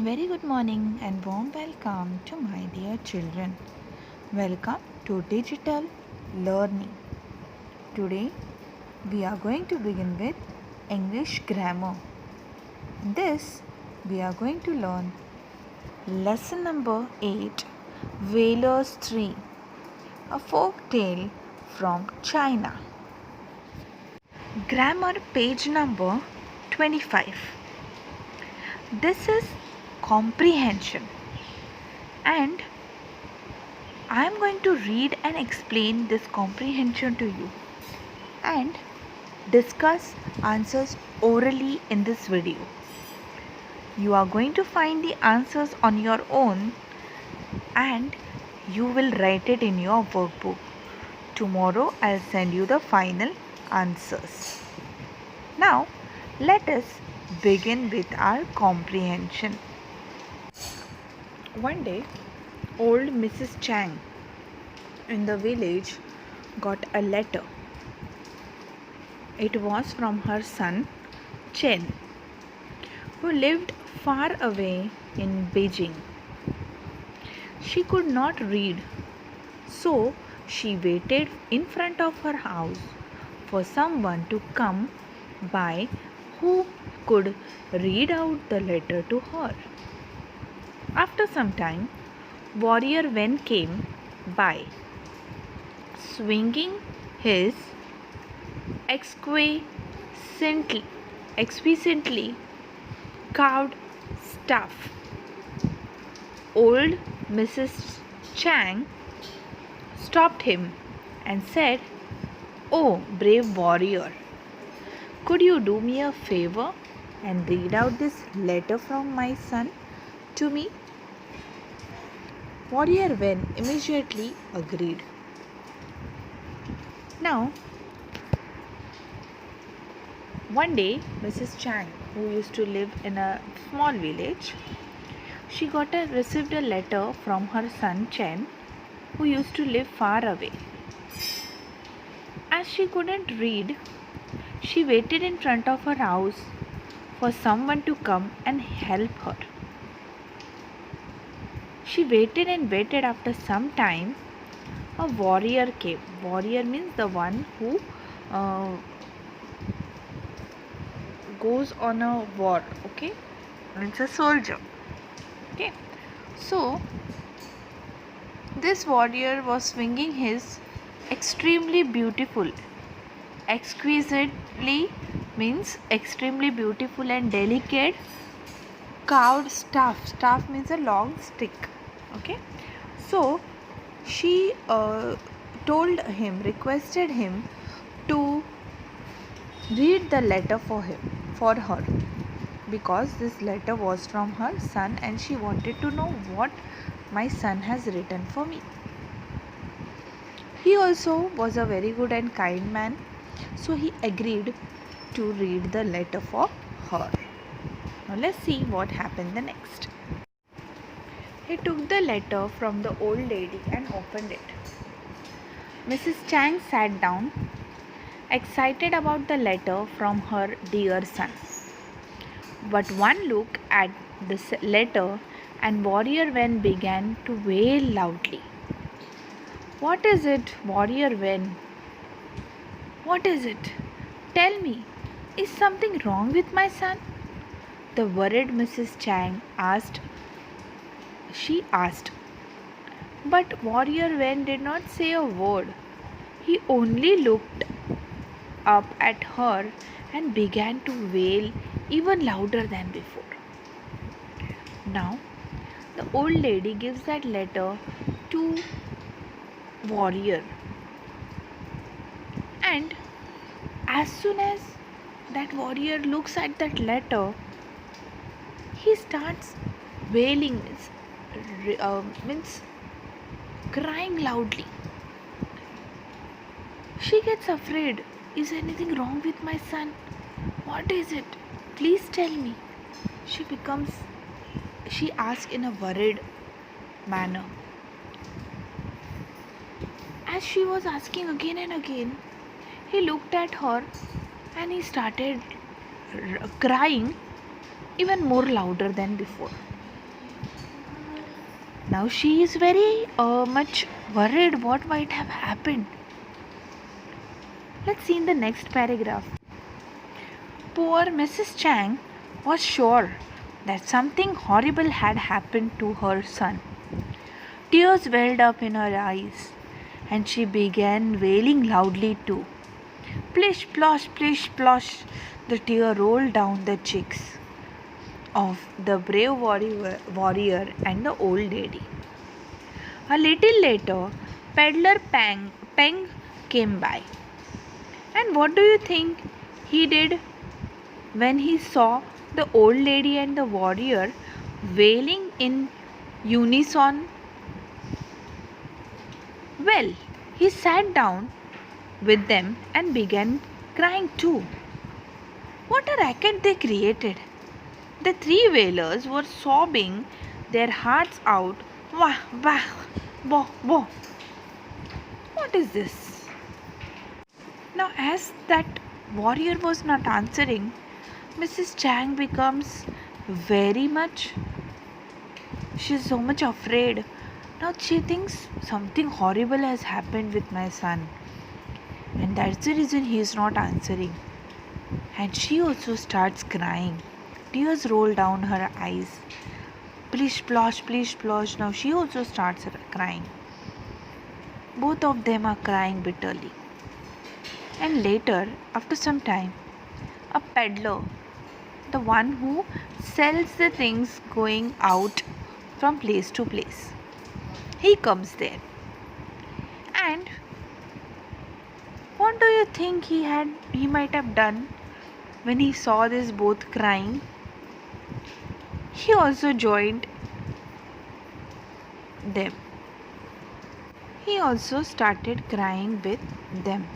Very good morning and warm welcome to my dear children. Welcome to Digital Learning. Today we are going to begin with English grammar. In this we are going to learn lesson number 8, Whalers 3, a folk tale from China. Grammar page number 25. This is comprehension, and I am going to read and explain this comprehension to you and discuss answers orally in this video. You are going to find the answers on your own and you will write it in your workbook. Tomorrow I'll send you the final answers. Now let us begin with our comprehension. One day, old Mrs. Chang in the village got a letter. It was from her son Chen, who lived far away in Beijing. She could not read, so she waited in front of her house for someone to come by who could read out the letter to her. After some time, Warrior Wen came by, swinging his exquisitely carved staff. Old Mrs. Chang stopped him and said, "Oh, brave warrior, could you do me a favor and read out this letter from my son to me?" Warrior Wen immediately agreed. Now, one day, Mrs. Chang, who used to live in a small village, she received a letter from her son Chen, who used to live far away. As she couldn't read, she waited in front of her house for someone to come and help her. She waited and waited. After some time, a warrior came. Warrior means the one who goes on a war, okay? It's a soldier, okay? So, this warrior was swinging his exquisitely means extremely beautiful and delicate carved staff means a long stick, okay? So she requested him to read the letter for her, because this letter was from her son and she wanted to know what my son has written for me. He also was a very good and kind man, so he agreed to read the letter for her. Now let's see what happened the next. He took the letter from the old lady and opened it. Mrs. Chang sat down, excited about the letter from her dear son. But one look at this letter and Warrior Wen began to wail loudly. "What is it, Warrior Wen? What is it? Tell me, is something wrong with my son?" the worried Mrs. Chang asked. But Warrior Wen did not say a word. He only looked up at her and began to wail even louder than before. Now, the old lady gives that letter to Warrior, and as soon as that warrior looks at that letter, he starts wailing, means crying loudly. She gets afraid. "Is anything wrong with my son? What is it? Please tell me." She asks in a worried manner. As she was asking again and again, he looked at her and he started crying even more louder than before. Now she is very much worried what might have happened. Let's see in the next paragraph. Poor Mrs. Chang was sure that something horrible had happened to her son. Tears welled up in her eyes, and she began wailing loudly too. Plish, plosh, plish, plosh, the tear rolled down the cheeks of the brave warrior and the old lady. A little later, peddler Peng came by. And what do you think he did when he saw the old lady and the warrior wailing in unison? Well, he sat down with them and began crying too. What a racket they created! The three wailers were sobbing their hearts out. Wah, wah, boh, boh. What is this? Now, as that warrior was not answering, Mrs. Chang becomes very much, she's so much afraid. Now she thinks something horrible has happened with my son, and that's the reason he is not answering. And she also starts crying. Tears roll down her eyes. Plish plosh, plish plosh. Now she also starts crying. Both of them are crying bitterly. And later, after some time, a peddler, the one who sells the things going out from place to place, he comes there. And what do you think he might have done when he saw this both crying? He also joined them. He also started crying with them.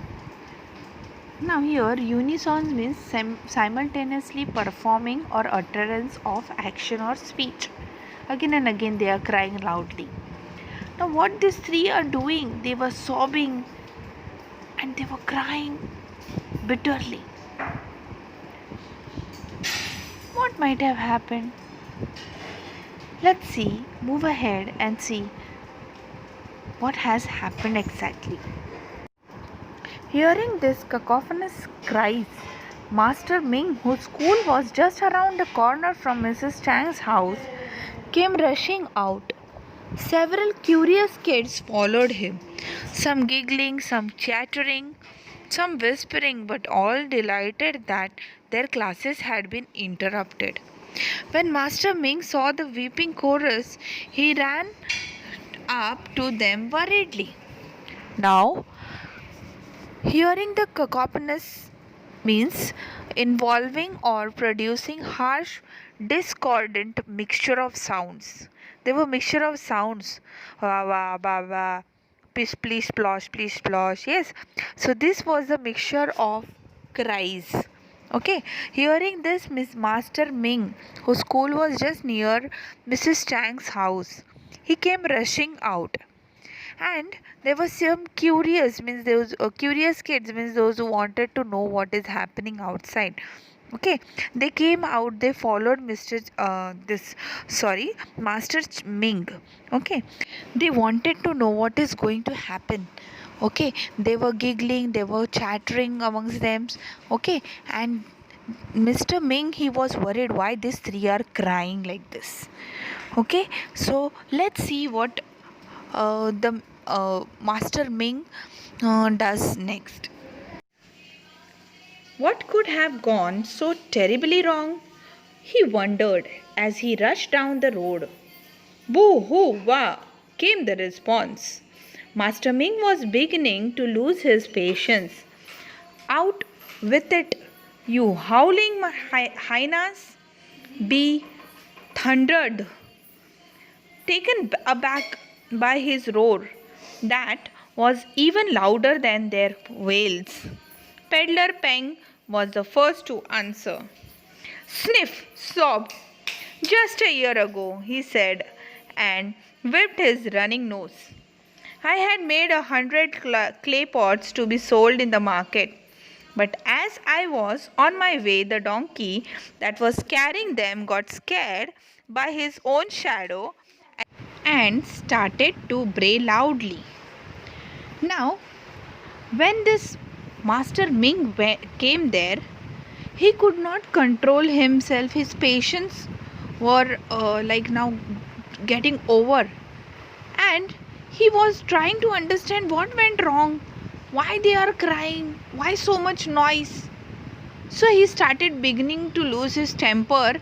Now here unison means simultaneously performing or utterance of action or speech. Again and again they are crying loudly. Now what these three are doing? They were sobbing and they were crying bitterly. What might have happened? Let's see, move ahead and see what has happened exactly. Hearing this cacophonous cries, Master Ming, whose school was just around the corner from Mrs. Chang's house, came rushing out. Several curious kids followed him, some giggling, some chattering, some whispering, but all delighted that their classes had been interrupted. When Master Ming saw the weeping chorus, he ran up to them worriedly. Now, hearing the cacophonous means involving or producing harsh, discordant mixture of sounds. They were mixture of sounds. Wah wah ba ba, pish plish plosh plish plosh. Yes. So this was the mixture of cries. Okay. Hearing this, Miss Master Ming, whose school was just near Mrs. Chang's house, he came rushing out. And there were some curious, means those curious kids, means those who wanted to know what is happening outside. Okay, they came out, they followed Master Ming. Okay, they wanted to know what is going to happen. Okay, they were giggling, they were chattering amongst them. Okay, and Mr. Ming, he was worried why these three are crying like this. Okay, so let's see what the Master Ming does next. What could have gone so terribly wrong? He wondered as he rushed down the road. Boo hoo wah came the response. Master Ming was beginning to lose his patience. Out with it, you howling hyenas! Be thundered. Taken aback by his roar, that was even louder than their wails, Peddler Peng was the first to answer. Sniff, sobbed. Just a year ago, he said, and whipped his running nose. I had made 100 clay pots to be sold in the market. But as I was on my way, the donkey that was carrying them got scared by his own shadow and started to bray loudly. Now, when this Master Ming came there, he could not control himself. His patience were now getting over, and he was trying to understand what went wrong, why they are crying, why so much noise. So he started beginning to lose his temper,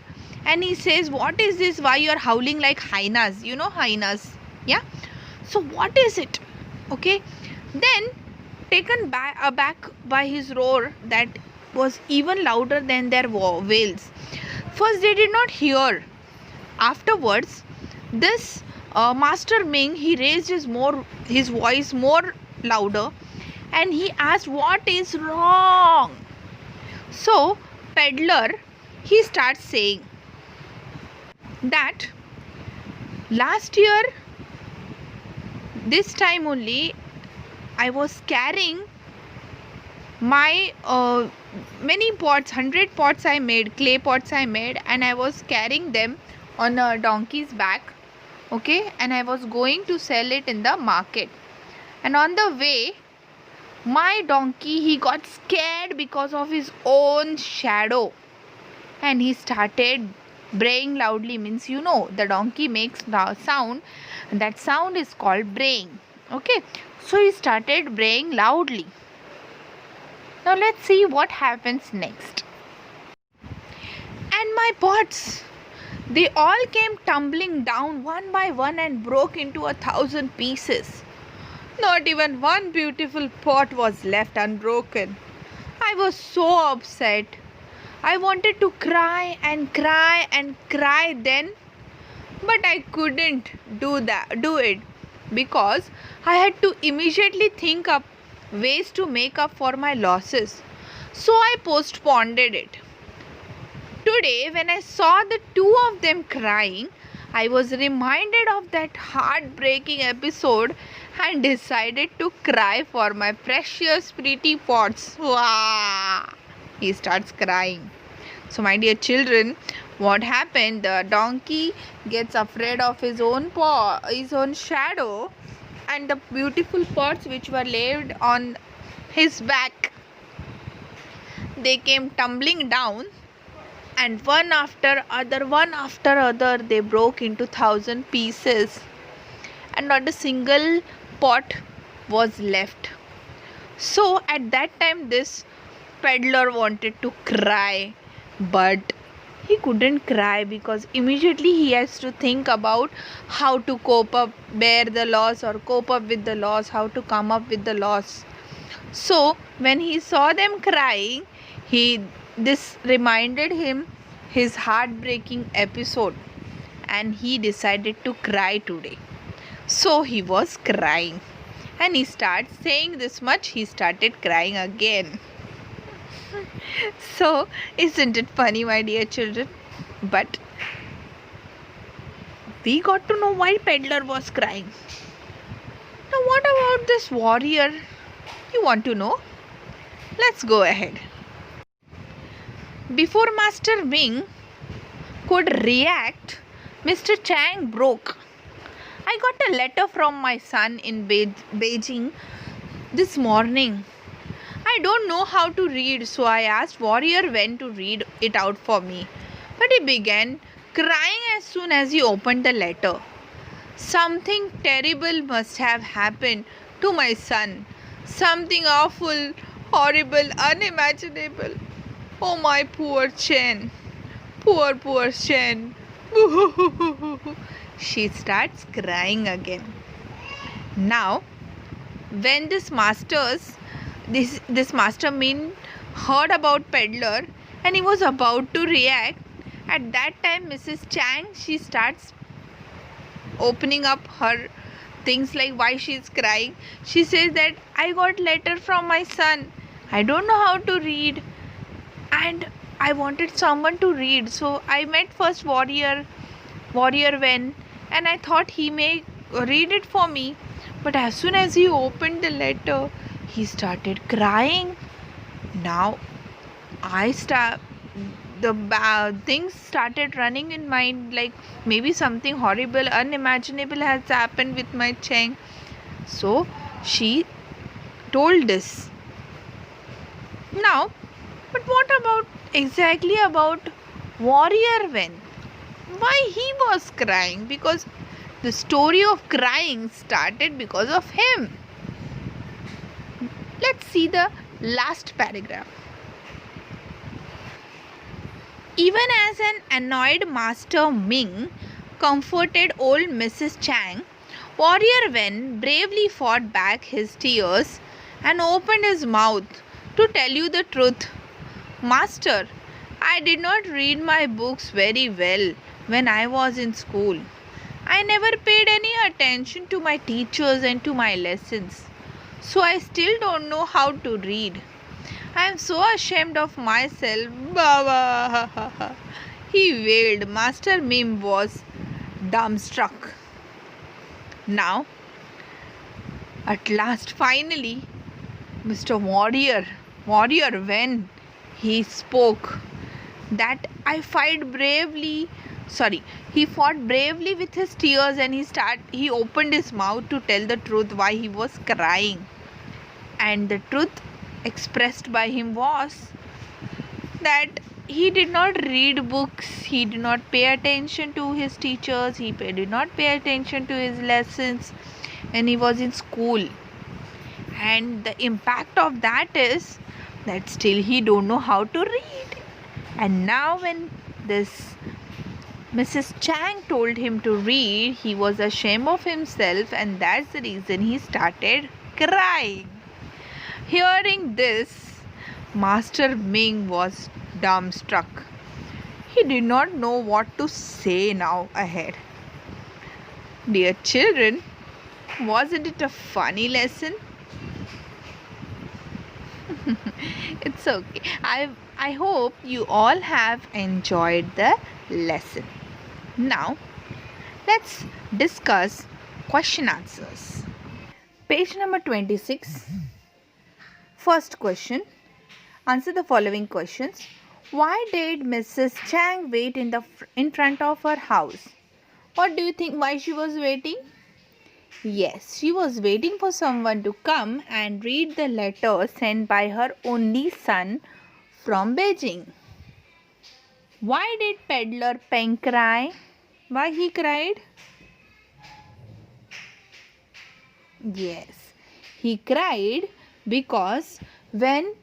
and he says, "What is this? Why you are howling like hyenas? You know hyenas, yeah? So what is it?" Okay. Then, taken aback by his roar that was even louder than their wails. First, they did not hear. Afterwards, this Master Ming, he raised his voice more louder, and he asked, "What is wrong?" So, peddler, he starts saying that last year, this time only, I was carrying my many pots, 100 pots I made, clay pots I made, and I was carrying them on a donkey's back, okay, and I was going to sell it in the market. And on the way, my donkey, he got scared because of his own shadow, and he started braying loudly. Means, the donkey makes the sound, and that sound is called braying. Okay, so he started braying loudly. Now let's see what happens next. And my pots, they all came tumbling down one by one and broke into 1,000 pieces. Not even one beautiful pot was left unbroken. I was so upset. I wanted to cry and cry and cry then, but I couldn't do it, because I had to immediately think up ways to make up for my losses. So I postponed it. Today, when I saw the two of them crying, I was reminded of that heartbreaking episode and decided to cry for my precious pretty pots. Wah! He starts crying. So, my dear children, what happened? The donkey gets afraid of his own shadow, and the beautiful pots which were laid on his back, they came tumbling down, and one after other, they broke into 1,000 pieces, and not a single pot was left. So at that time, this peddler wanted to cry, but he couldn't cry, because immediately he has to think about how to bear the loss, or cope up with the loss, how to come up with the loss. So when he saw them crying, this reminded him his heartbreaking episode, and he decided to cry today. So he was crying, and he started saying this much, he started crying again. So, isn't it funny, my dear children? But we got to know why peddler was crying. Now, what about this warrior? You want to know? Let's go ahead. Before Master Ming could react, Mr. Chang broke. I got a letter from my son in Beijing this morning. I don't know how to read, so I asked Warrior Wen to read it out for me. But he began crying as soon as he opened the letter. Something terrible must have happened to my son. Something awful, horrible, unimaginable. Oh, my poor Chen. Poor Chen. She starts crying again. Now, when this Master Ming heard about peddler, and he was about to react, at that time Mrs. Chang, she starts opening up her things, like why she is crying. She says that I got letter from my son. I don't know how to read, and I wanted someone to read. So I met first Warrior Wen, and I thought he may read it for me. But as soon as he opened the letter, he started crying. Now things started running in mind, like maybe something horrible, unimaginable has happened with my Cheng. So she told this. Now, but what about exactly about Warrior Wen? Why he was crying? Because the story of crying started because of him. Let's see the last paragraph. Even as an annoyed Master Ming comforted old Mrs. Chang, Warrior Wen bravely fought back his tears and opened his mouth to tell you the truth. Master, I did not read my books very well when I was in school. I never paid any attention to my teachers and to my lessons. So I still don't know how to read. I am so ashamed of myself. Baba. He wailed. Master Ming was dumbstruck. Now, at last, finally, Mr. Warrior Wen, he spoke that he fought bravely with his tears, and he opened his mouth to tell the truth why he was crying. And the truth expressed by him was that he did not read books, he did not pay attention to his teachers, did not pay attention to his lessons when he was in school. And the impact of that is that still he don't know how to read. And now when this Mrs. Chang told him to read, he was ashamed of himself, and that's the reason he started crying. Hearing this, Master Ming was dumbstruck. He did not know what to say now ahead. Dear children, wasn't it a funny lesson? It's okay. I hope you all have enjoyed the lesson. Now, let's discuss question answers. Page number 26. First question. Answer the following questions. Why did Mrs. Chang wait in front of her house? What do you think why she was waiting? Yes, she was waiting for someone to come and read the letter sent by her only son from Beijing. Why did Peddler Peng cry? Why he cried? Yes, he cried because when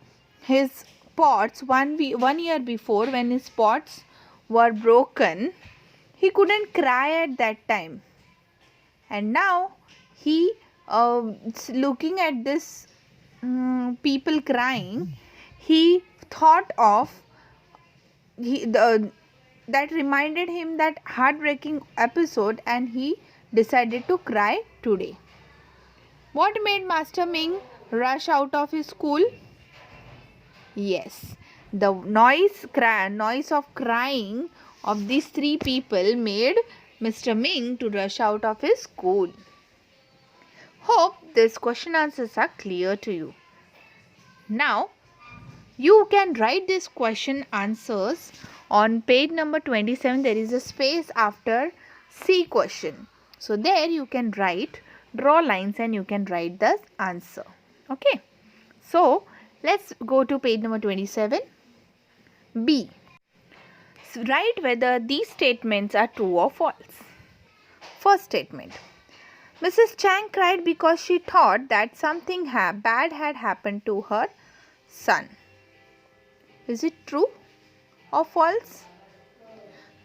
his pots one year before, when his pots were broken, he couldn't cry at that time. And now he looking at this people crying, he thought of that reminded him that heartbreaking episode, and he decided to cry today. What made Master Ming rush out of his school? Yes, the noise of crying of these three people made Mr. Ming to rush out of his school. Hope these question answers are clear to you. Now, you can write these question answers on page number 27. There is a space after C question. So, there you can draw lines and you can write the answer. Okay. So, let's go to page number 27. B. Write whether these statements are true or false. First statement. Mrs. Chang cried because she thought that something bad had happened to her son. Is it true or false?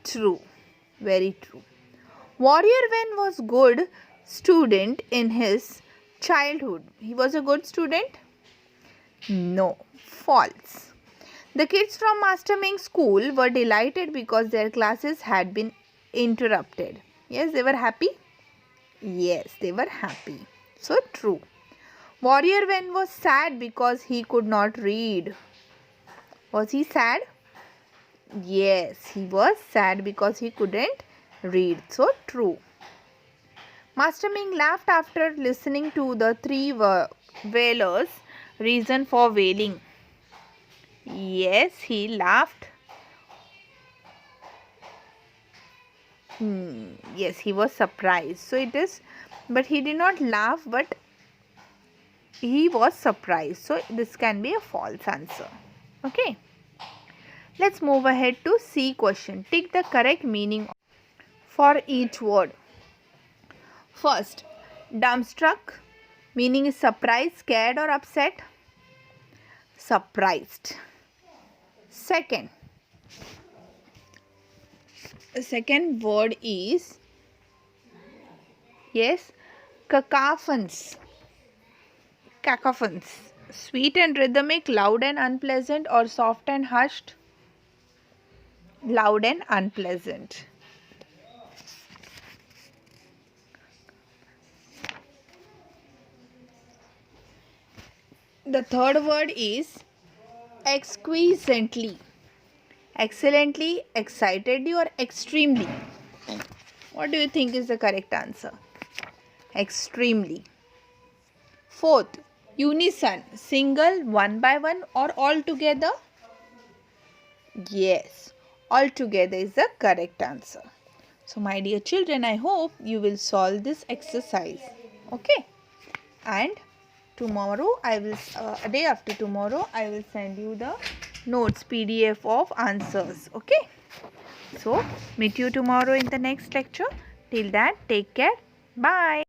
True. Very true. Warrior Wen was good student in his childhood. He was a good student? No. False. The kids from Master Ming school were delighted because their classes had been interrupted. Yes, they were happy? Yes, they were happy. So true. Warrior Wen was sad because he could not read. Was he sad? Yes, he was sad because he couldn't read. So true. Master Ming laughed after listening to the three wailers' reason for wailing. Yes, he laughed Yes, he was surprised. So it is, but he did not laugh, but he was surprised. So this can be a false answer. Okay. Let's move ahead to C question. Tick the correct meaning for each word. First, dumbstruck, meaning is surprised, scared or upset. Surprised. Second, the second word is, yes, cacophons. Cacophons. Sweet and rhythmic, loud and unpleasant, or soft and hushed. Loud and unpleasant. The third word is exquisitely. Excellently, excitedly, or extremely. What do you think is the correct answer? Extremely. Fourth, unison. Single, one by one, or all together? Yes, all together is the correct answer. So my dear children, I hope you will solve this exercise. Okay. And tomorrow I will, a day after tomorrow, I will send you the notes PDF of answers. Okay. So meet you tomorrow in the next lecture. Till that, take care. Bye.